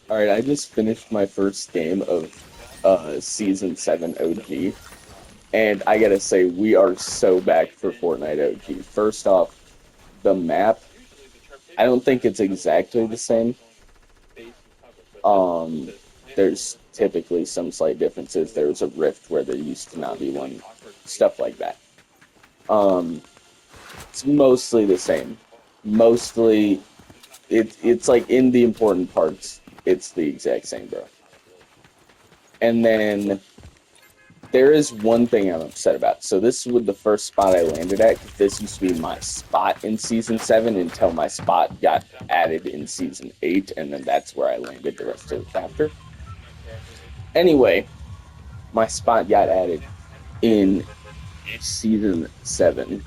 Alright, I just finished my first game of Season 7 OG, and I gotta say, we are so back for Fortnite OG. First off, the map, I don't think it's exactly the same. Um, there's typically some slight differences. There's a rift where there used to not be one, stuff like that. Um, it's mostly the same. Mostly, it's like in the important parts, it's the exact same, bro. And then there is one thing I'm upset about. So this was the first spot I landed at. This used to be my spot in Season 7 until my spot got added in Season 8, and then that's where I landed the rest of the chapter. Anyway, my spot got added in Season 7,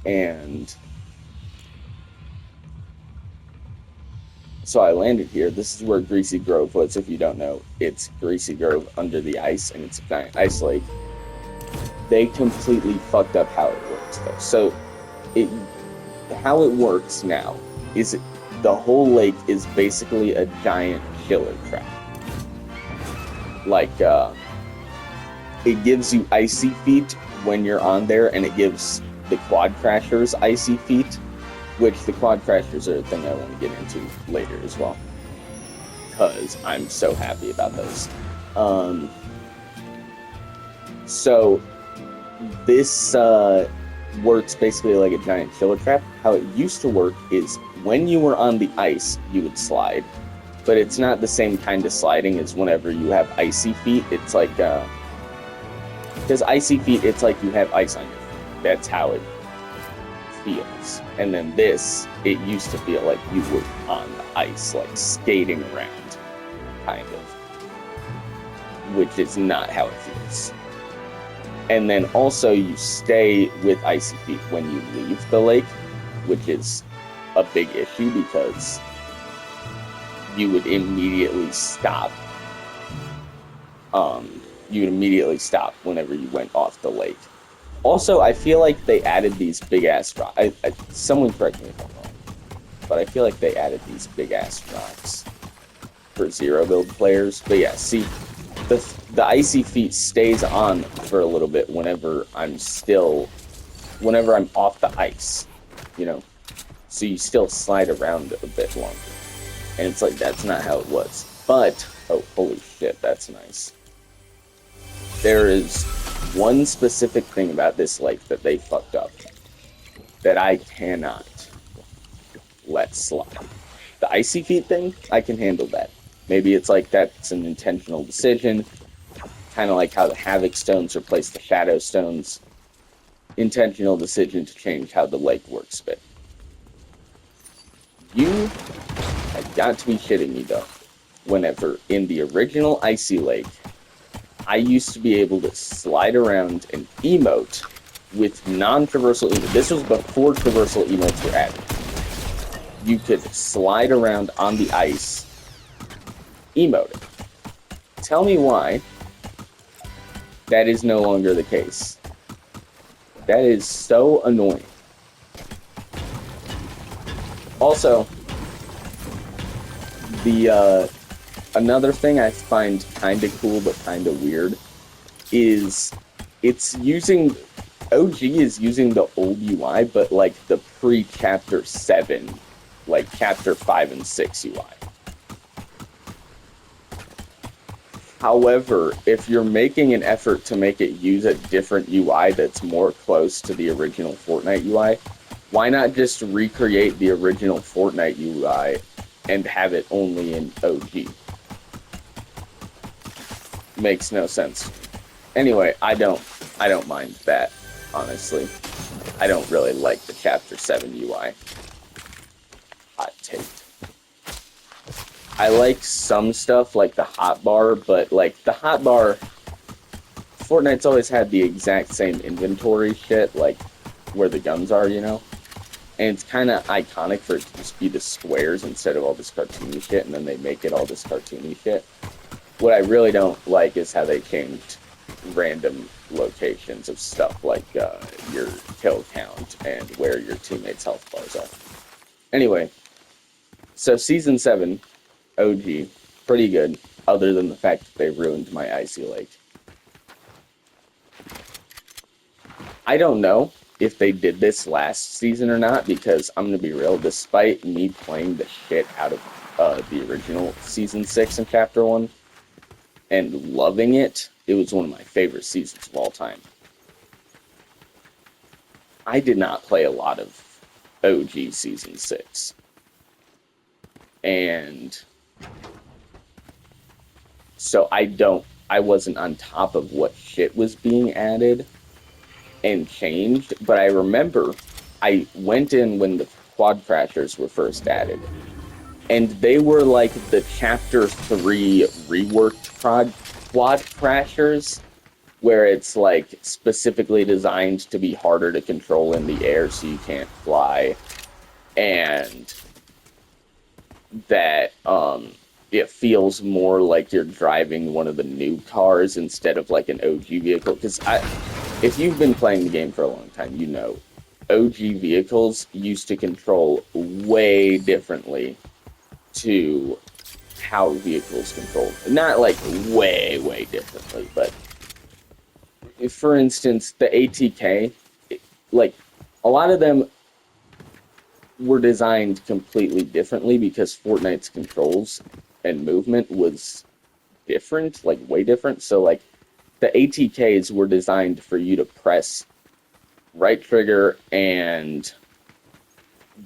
and so I landed here. This is where Greasy Grove was, if you don't know. It's Greasy Grove under the ice, and it's a giant ice lake. They completely fucked up how it works, though. So it how it works now is the whole lake is basically a giant killer trap. Like, it gives you icy feet when you're on there, and it gives the quad crashers icy feet, which the quad crashers are a thing I want to get into later as well, because I'm so happy about those. So this works basically like a giant killer trap. How it used to work is when you were on the ice, you would slide, but it's not the same kind of sliding as whenever you have icy feet. It's like, because icy feet, it's like you have ice on your feet. That's how it feels. And then this, it used to feel like you were on the ice, like skating around, kind of, which is not how it feels. And then also you stay with icy feet when you leave the lake, which is a big issue because you would immediately stop. You would immediately stop whenever you went off the lake. Also, I feel like they added these big ass rocks. Someone correct me if I'm wrong, but I feel like they added these big ass rocks for zero build players. But yeah, see, the icy feet stays on for a little bit whenever I'm off the ice, you know. So you still slide around a bit longer, and it's like that's not how it was. But oh, holy shit, that's nice. There is one specific thing about this lake that they fucked up that I cannot let slide. The icy feet thing, I can handle that. Maybe it's like that's an intentional decision, kind of like how the Havoc Stones replaced the Shadow Stones. Intentional decision to change how the lake works a bit. You have got to be shitting me, though. Whenever in the original Icy Lake, I used to be able to slide around and emote with non-traversal emotes. This was before traversal emotes were added. You could slide around on the ice, emoting. Tell me why that is no longer the case. That is so annoying. Also, the another thing I find kind of cool but kind of weird is it's using OG is using the old UI, but like the pre-chapter 7, like chapter 5 and 6 UI. However, if you're making an effort to make it use a different UI that's more close to the original Fortnite UI, why not just recreate the original Fortnite UI and have it only in OG? Makes no sense. Anyway, I don't mind that, honestly. I don't really like the Chapter 7 UI. Hot take. I like some stuff like the hotbar, but like the hotbar, Fortnite's always had the exact same inventory shit, like where the guns are, you know? And it's kind of iconic for it to just be the squares instead of all this cartoony shit, and then they make it all this cartoony shit. What I really don't like is how they changed random locations of stuff like your kill count and where your teammates' health bars are. Anyway, so Season 7, OG, pretty good, other than the fact that they ruined my Icy Lake. I don't know if they did this last season or not, because I'm going to be real, despite me playing the shit out of the original Season 6 and Chapter 1 and loving it, it was one of my favorite seasons of all time. I did not play a lot of OG Season 6. And so I wasn't on top of what shit was being added and changed, but I remember I went in when the quad crashers were first added, and they were like the Chapter 3 reworked quad crashers, where it's like specifically designed to be harder to control in the air so you can't fly, and that it feels more like you're driving one of the new cars instead of like an OG vehicle. Because if you've been playing the game for a long time, you know OG vehicles used to control way differently to how vehicles controlled. Not like way, way differently, but for instance, the ATK, like a lot of them were designed completely differently because Fortnite's controls and movement was different, like way different. So like the ATKs were designed for you to press right trigger and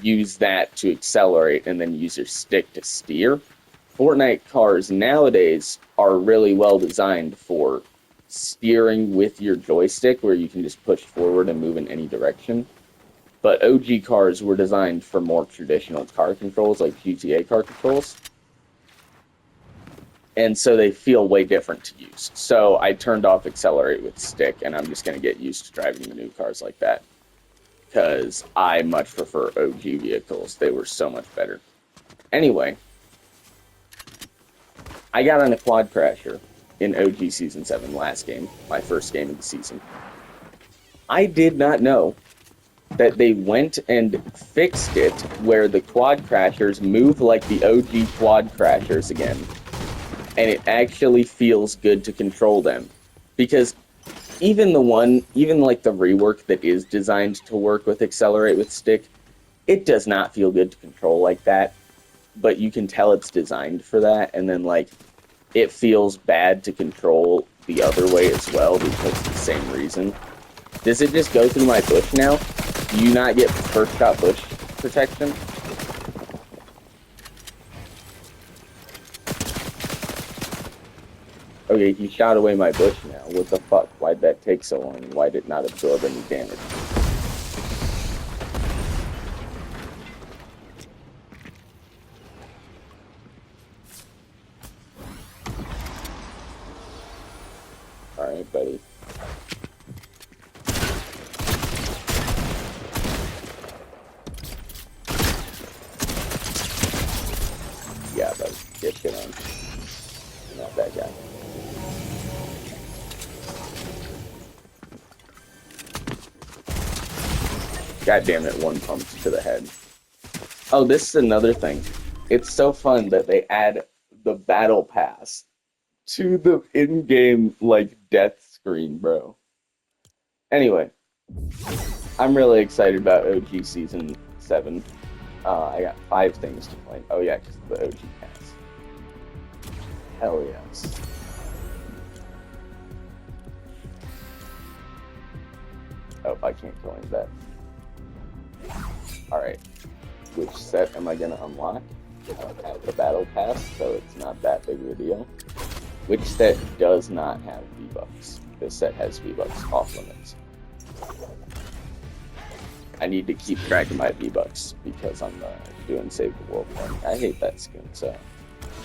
use that to accelerate and then use your stick to steer. Fortnite cars nowadays are really well designed for steering with your joystick, where you can just push forward and move in any direction. But OG cars were designed for more traditional car controls, like GTA car controls. And so they feel way different to use. So I turned off accelerate with stick, and I'm just going to get used to driving the new cars like that, because I much prefer OG vehicles. They were so much better. Anyway, I got on a quad crasher in OG Season 7 last game, my first game of the season. I did not know that they went and fixed it where the quad crashers move like the OG quad crashers again. And it actually feels good to control them. Because even like the rework that is designed to work with accelerate with stick, it does not feel good to control like that. But you can tell it's designed for that, and then like it feels bad to control the other way as well because of the same reason. Does it just go through my bush now? Do you not get first shot bush protection? Okay, he shot away my bush now. What the fuck? Why'd that take so long? Why did it not absorb any damage? Alright, buddy. Yeah, buddy. Get shit on. You're not that guy. God damn it, one pump to the head. Oh, this is another thing. It's so fun that they add the battle pass to the in-game, like, death screen, bro. Anyway, I'm really excited about OG Season 7. I got 5 things to play. Oh yeah, because the OG pass. Hell yes. Oh, I can't go into that. Alright. Which set am I going to unlock? I don't have the battle pass, so it's not that big of a deal. Which set does not have V-Bucks? This set has V-Bucks off limits. I need to keep track of my V-Bucks because I'm doing Save the World thing. I hate that skin, so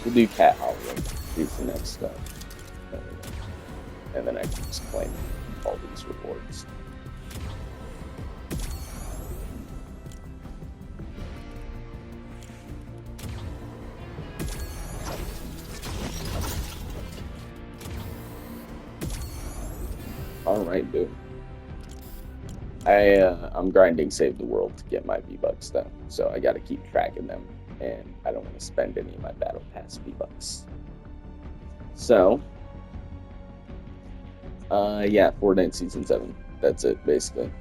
we'll do Cat Holiday. Here's the next stuff. And then I can just claim all these rewards. Alright, dude. I'm grinding Save the World to get my V-Bucks, though, so I gotta keep track of them. and I don't want to spend any of my Battle Pass V-Bucks. So, yeah, Fortnite Season 7. That's it, basically.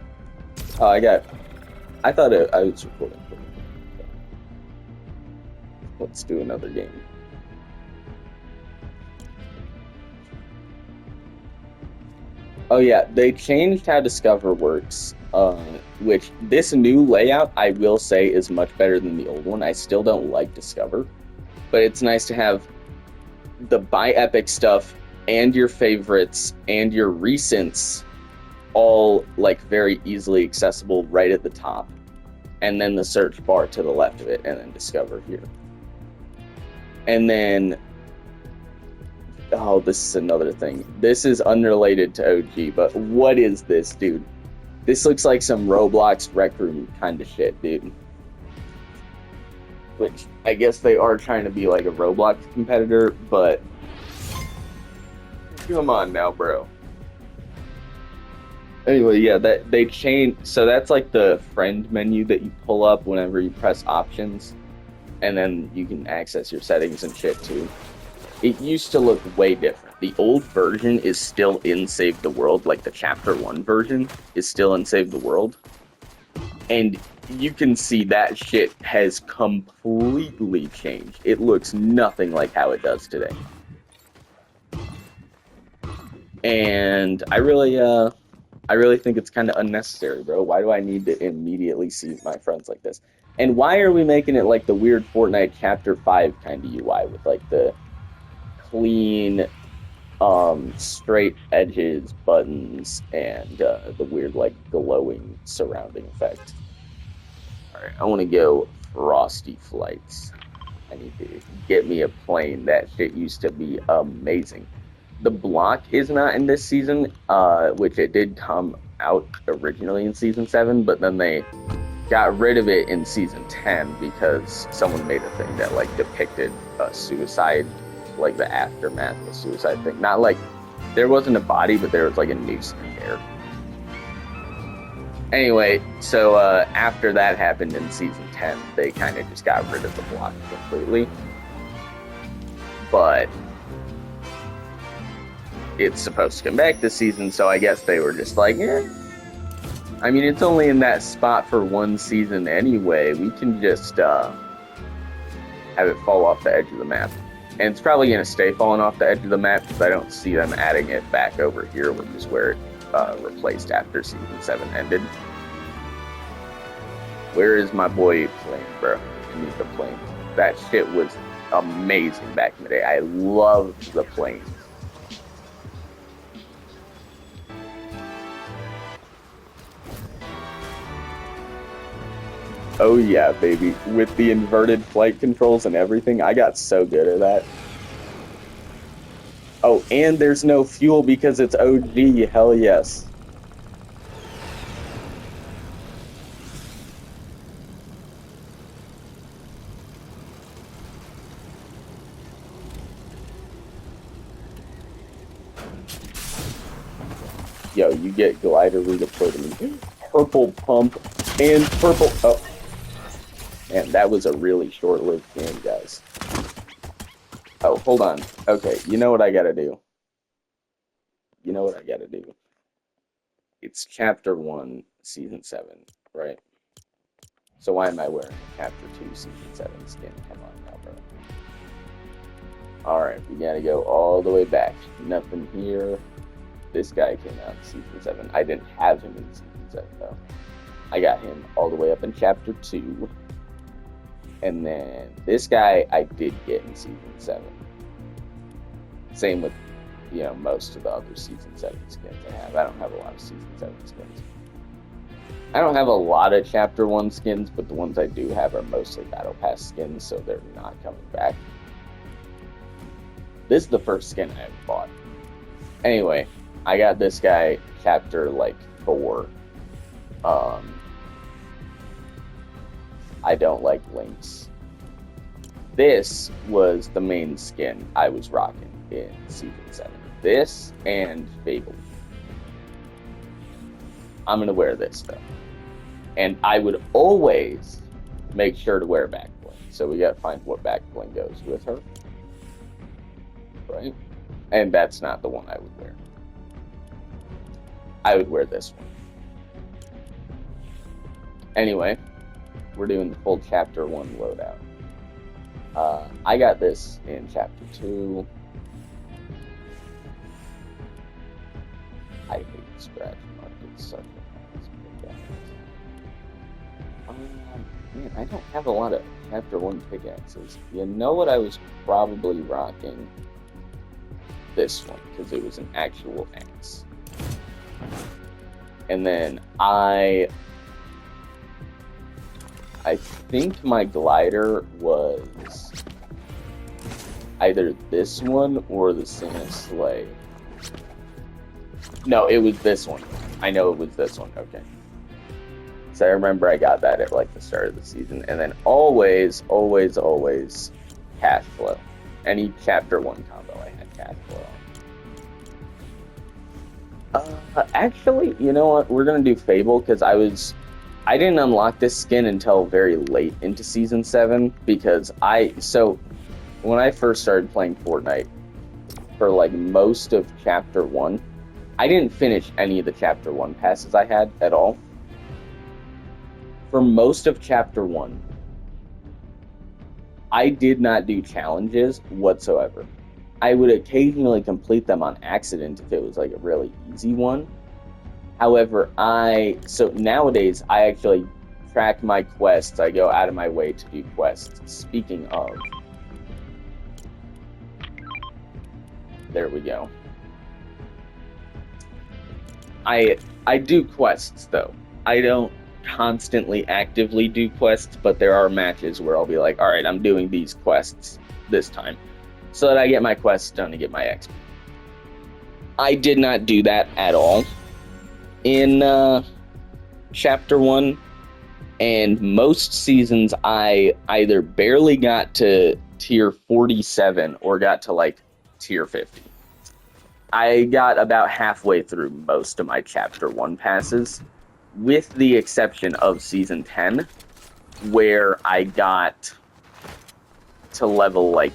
Oh, I thought I was recording. Let's do another game. Oh yeah, they changed how Discover works, which this new layout, I will say, is much better than the old one. I still don't like Discover, but it's nice to have the Buy Epic stuff and your favorites and your recents all like very easily accessible right at the top, and then the search bar to the left of it, and then Discover here. And then, oh, this is another thing. This is unrelated to OG, but what is this, dude? This looks like some Roblox Rec Room kind of shit, dude. Which, I guess they are trying to be like a Roblox competitor, but come on now, bro. Anyway, yeah, that they changed. So that's like the friend menu that you pull up whenever you press options, and then you can access your settings and shit too. It used to look way different. The old version is still in Save the World, like the Chapter 1 version is still in Save the World. And you can see that shit has completely changed. It looks nothing like how it does today. And I really think it's kind of unnecessary, bro. Why do I need to immediately see my friends like this? And why are we making it like the weird Fortnite Chapter 5 kind of UI with like the clean, straight edges, buttons, and the weird like glowing surrounding effect? Alright, I want to go Frosty Flights. I need to get me a plane. That shit used to be amazing. The block is not in this season, which it did come out originally in Season 7, but then they got rid of it in Season 10 because someone made a thing that like depicted a suicide, like the aftermath of a suicide thing. Not like, there wasn't a body, but there was like a noose in the air. Anyway, so after that happened in Season 10, they kind of just got rid of the block completely. But it's supposed to come back this season, so I guess they were just like, eh. I mean, it's only in that spot for one season anyway. We can just have it fall off the edge of the map. And it's probably going to stay falling off the edge of the map because I don't see them adding it back over here, which is where it replaced after Season 7 ended. Where is my boy plane, bro? I need the plane. That shit was amazing back in the day. I loved the planes. Oh yeah, baby. With the inverted flight controls and everything, I got so good at that. Oh, and there's no fuel because it's OG. Hell yes. Yo, you get glider redeployment. Purple pump and purple. Oh. Man, that was a really short-lived game, guys. Oh, hold on. Okay, you know what I gotta do? You know what I gotta do? It's Chapter 1, Season 7, right? So why am I wearing a Chapter 2, Season 7 skin? Come on now, bro. Alright, we gotta go all the way back. Nothing here. This guy came out in Season 7. I didn't have him in Season 7, though. I got him all the way up in Chapter 2. And then this guy I did get in Season 7. Same with, you know, most of the other Season 7 skins I have. I don't have a lot of Season 7 skins. I don't have a lot of Chapter 1 skins, but the ones I do have are mostly Battle Pass skins, so they're not coming back. This is the first skin I ever bought. Anyway, I got this guy Chapter, like, 4. I don't like links. This was the main skin I was rocking in Season 7. This and Fable. I'm going to wear this, though. And I would always make sure to wear back blings. So we gotta find what back bling goes with her. Right? And that's not the one I would wear. I would wear this one. Anyway, we're doing the full chapter 1 loadout. I got this in chapter 2. I hate scratch mark. It's such a man, I don't have a lot of chapter 1 pickaxes. You know what I was probably rocking? This one, because it was an actual axe. And then I think my glider was either this one or the Santa Sleigh. No, it was this one. I know it was this one. Okay. So I remember I got that at like the start of the season. And then always cash flow. Any chapter 1 combo I had cash flow. Actually, you know what? We're gonna do Fable because I didn't unlock this skin until very late into Season 7 because when I first started playing Fortnite for like most of Chapter 1, I didn't finish any of the Chapter 1 passes I had at all. For most of Chapter 1, I did not do challenges whatsoever. I would occasionally complete them on accident if it was like a really easy one. However, so nowadays I actually track my quests. I go out of my way to do quests. Speaking of, there we go. I do quests though. I don't constantly actively do quests, but there are matches where I'll be like, all right, I'm doing these quests this time, so that I get my quests done to get my XP. I did not do that at all in Chapter 1, and most seasons I either barely got to tier 47 or got to like tier 50. I got about halfway through most of my Chapter 1 passes, with the exception of Season 10, where I got to level like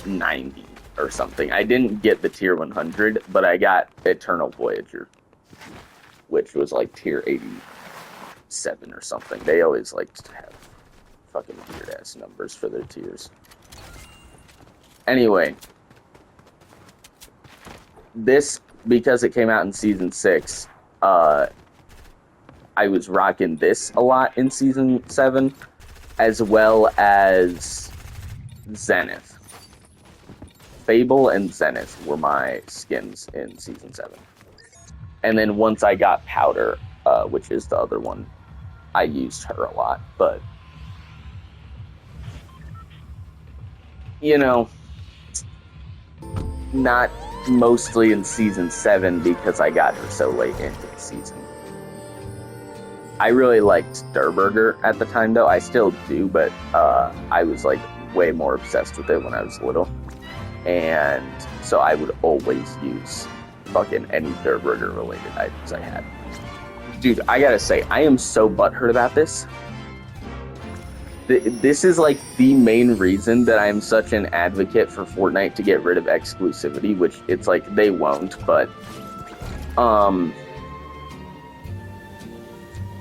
90 or something. I didn't get the tier 100, but I got Eternal Voyager, which was like tier 87 or something. They always like to have fucking weird ass numbers for their tiers. Anyway, this, because it came out in Season 6, I was rocking this a lot in Season 7, as well as Zenith. Fable and Zenith were my skins in Season 7. And then once I got Powder, which is the other one, I used her a lot. But, you know, not mostly in Season 7 because I got her so late into the season. I really liked Durburger at the time, though. I still do, but I was like way more obsessed with it when I was little. And so I would always use fucking any Durburger related items I had. Dude, I gotta say, I am so butthurt about this. This is like the main reason that I'm such an advocate for Fortnite to get rid of exclusivity, which it's like they won't, but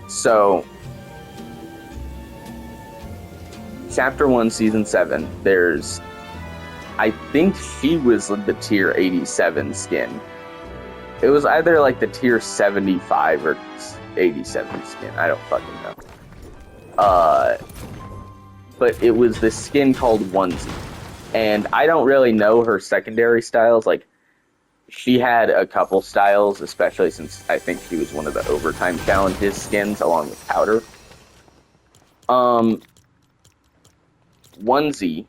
so Chapter 1, Season 7, there's, I think she was the tier 87 skin. It was either like the tier 75 or 87 skin. I don't fucking know. But it was this skin called Onesie. And I don't really know her secondary styles. Like, she had a couple styles, especially since I think she was one of the Overtime Challenges skins, along with Powder. Onesie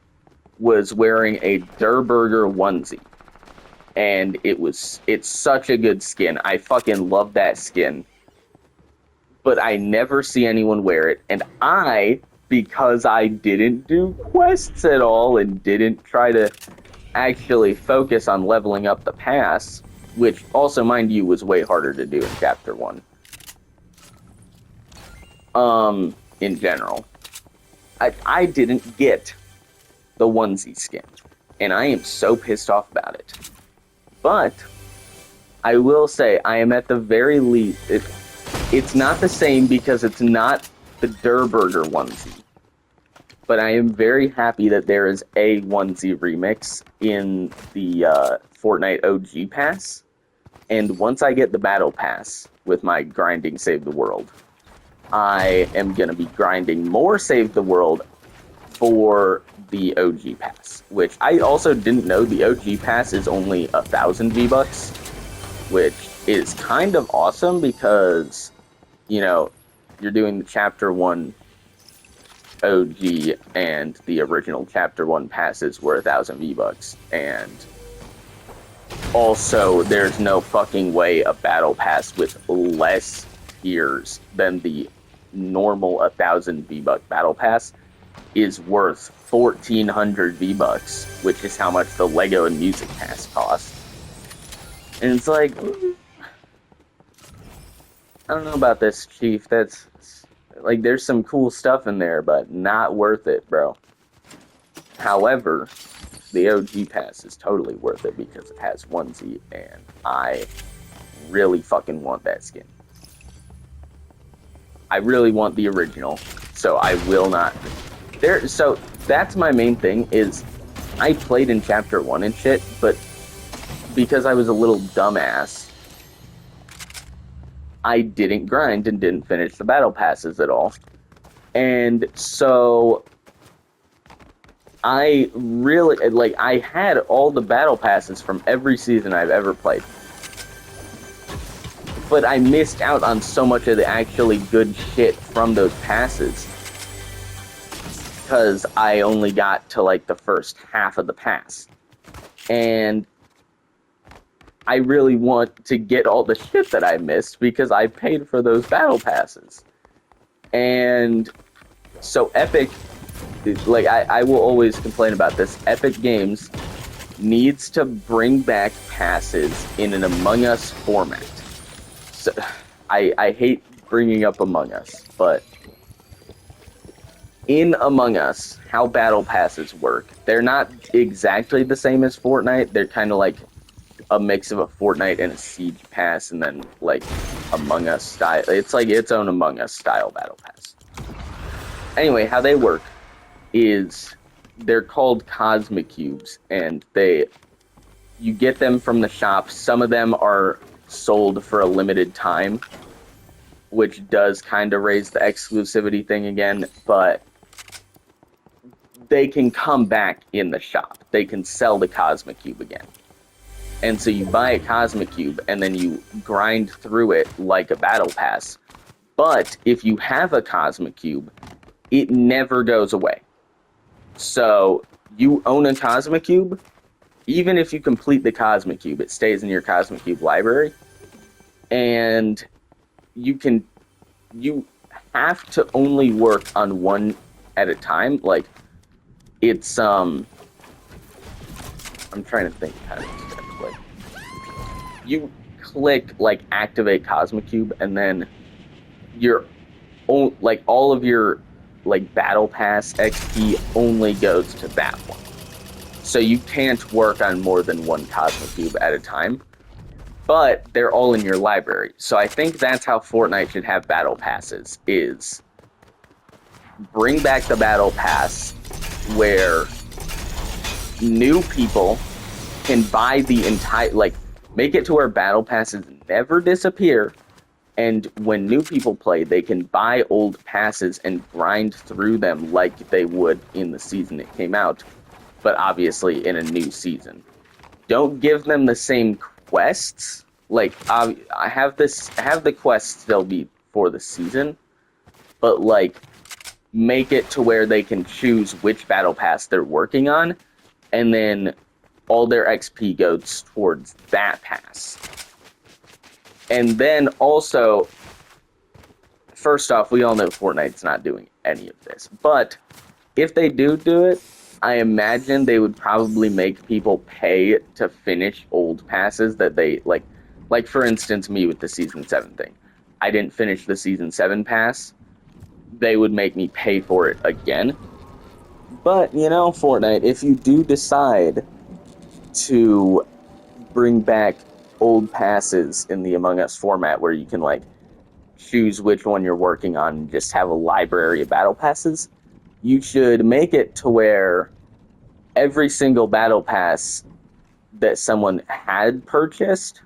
was wearing a Durburger onesie. And it's such a good skin. I fucking love that skin. But I never see anyone wear it. And because I didn't do quests at all and didn't try to actually focus on leveling up the pass, which also, mind you, was way harder to do in Chapter 1. In general. I didn't get the onesie skin, and I am so pissed off about it. But I will say I am at the very least. It's not the same because it's not the Durr Burger onesie. But I am very happy that there is a onesie remix in the Fortnite OG pass. And once I get the battle pass with my grinding Save the World, I am going to be grinding more Save the World for the OG pass, which I also didn't know the OG pass is only 1,000 V-Bucks, which is kind of awesome because, you know, you're doing the Chapter 1 OG and the original Chapter 1 passes were 1,000 V-Bucks, and also there's no fucking way a battle pass with less tiers than the normal 1,000 V-Buck battle pass is worth 1,400 V-Bucks, which is how much the Lego and Music Pass cost. And it's like, I don't know about this, Chief. That's like, there's some cool stuff in there, but not worth it, bro. However, the OG pass is totally worth it because it has onesie, and I really fucking want that skin. I really want the original, so I will not. So that's my main thing, is I played in Chapter 1 and shit, but because I was a little dumbass, I didn't grind and didn't finish the battle passes at all. And so I really, like, I had all the battle passes from every season I've ever played. But I missed out on so much of the actually good shit from those passes because I only got to, like, the first half of the pass. And I really want to get all the shit that I missed because I paid for those battle passes. And so Epic, like, I will always complain about this. Epic Games needs to bring back passes in an Among Us format. So I hate bringing up Among Us, but in Among Us, how battle passes work, they're not exactly the same as Fortnite. They're kind of like a mix of a Fortnite and a Siege pass, and then like Among Us style. It's like its own Among Us style battle pass. Anyway, how they work is they're called Cosmic Cubes, and you get them from the shop. Some of them are sold for a limited time, which does kind of raise the exclusivity thing again, but they can come back in the shop. They can sell the Cosmic Cube again. And so you buy a Cosmic Cube, and then you grind through it like a battle pass. But if you have a Cosmic Cube, it never goes away. So you own a Cosmic Cube, even if you complete the Cosmic Cube, it stays in your Cosmic Cube library. And you have to only work on one at a time. Like, it's, I'm trying to think how to describe it. Like, you click, like, activate Cosmic Cube, and then all of your, like, Battle Pass XP only goes to that one. So you can't work on more than one Cosmic Cube at a time, but they're all in your library. So I think that's how Fortnite should have Battle Passes, is bring back the Battle Pass where new people can buy the entire, like, make it to where Battle Passes never disappear, and when new people play, they can buy old passes and grind through them like they would in the season it came out, but obviously in a new season. Don't give them the same quests. Like, I have the quests still be for the season, but, like, make it to where they can choose which battle pass they're working on, and then all their XP goes towards that pass. And then also, first off, we all know Fortnite's not doing any of this, but if they do it, I imagine they would probably make people pay to finish old passes that they, like for instance, me with the Season 7 thing. I didn't finish the Season 7 pass. they would make me pay for it again. But, you know, Fortnite, if you do decide to bring back old passes in the Among Us format where you can, like, choose which one you're working on and just have a library of battle passes, you should make it to where every single battle pass that someone had purchased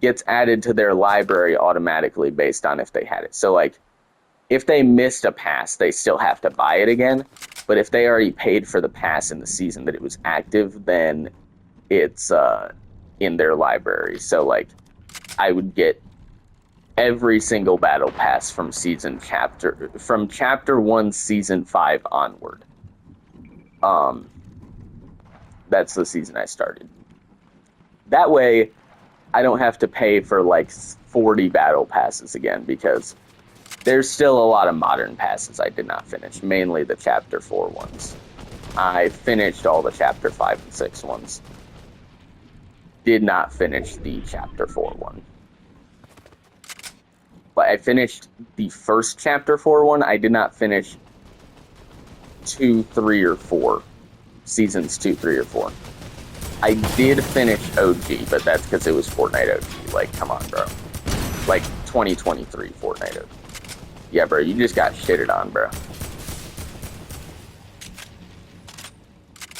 gets added to their library automatically based on if they had it. So, like, if they missed a pass, they still have to buy it again. But if they already paid for the pass in the season that it was active, then it's in their library. So, like, I would get every single battle pass from chapter 1, season 5 onward. That's the season I started. That way, I don't have to pay for like 40 battle passes again, because there's still a lot of modern passes I did not finish, mainly the chapter 4 ones. I finished all the chapter 5 and 6 ones. Did not finish the chapter 4 one. But I finished the first chapter 4 one. I did not finish 2, 3, or 4. Seasons 2, 3, or 4. I did finish OG, but that's because it was Fortnite OG. Like, come on, bro. Like, 2023 Fortnite OG. Yeah, bro, you just got shitted on, bro.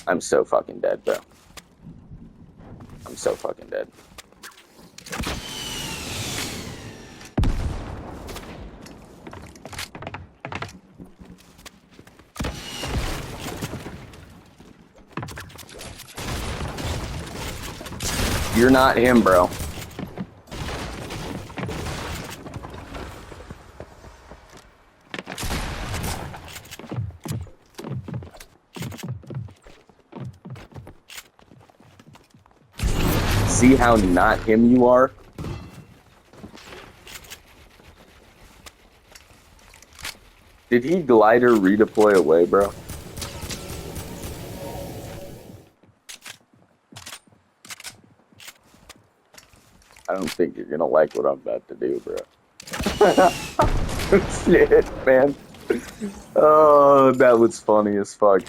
I'm so fucking dead, bro. I'm so fucking dead. You're not him, bro. See how not him you are? Did he glider redeploy away, bro? I don't think you're gonna like what I'm about to do, bro. Shit, man. Oh, that was funny as fuck.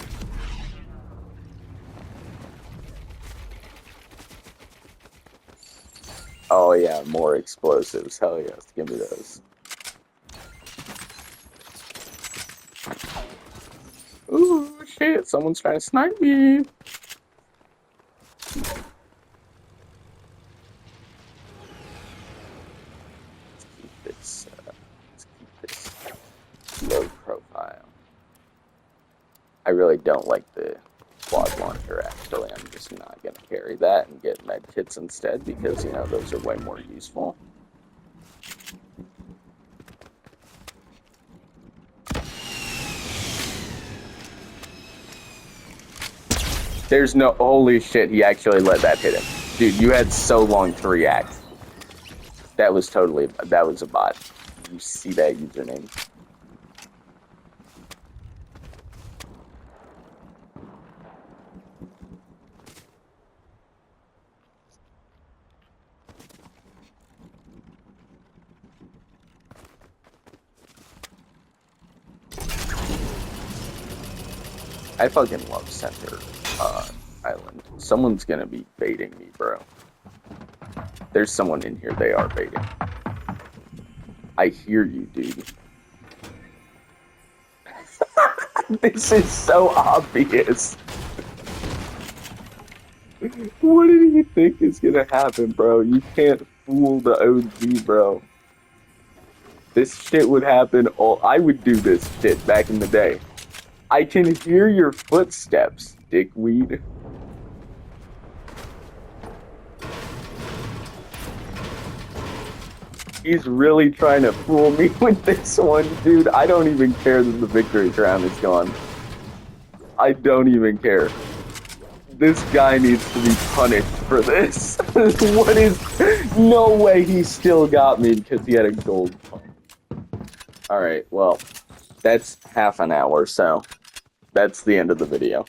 Oh yeah, more explosives. Hell yes, give me those. Ooh, shit, someone's trying to snipe me. Let's keep this low profile. I really don't like the quad launcher, actually. I'm just not going to carry that and get med kits instead, because, you know, those are way more useful. There's no... Holy shit, he actually let that hit him. Dude, you had so long to react. That was totally... That was a bot. You see that username? I fucking love Center Island. Someone's gonna be baiting me, bro. There's someone in here. They are baiting. I hear you, dude. This is so obvious. What do you think is gonna happen, bro? You can't fool the OG, bro. This shit would happen I would do this shit back in the day. I can hear your footsteps, dickweed. He's really trying to fool me with this one, dude. I don't even care that the victory crown is gone. I don't even care. This guy needs to be punished for this. What is... No way he still got me because he had a gold pump. Alright, well, that's half an hour, so that's the end of the video.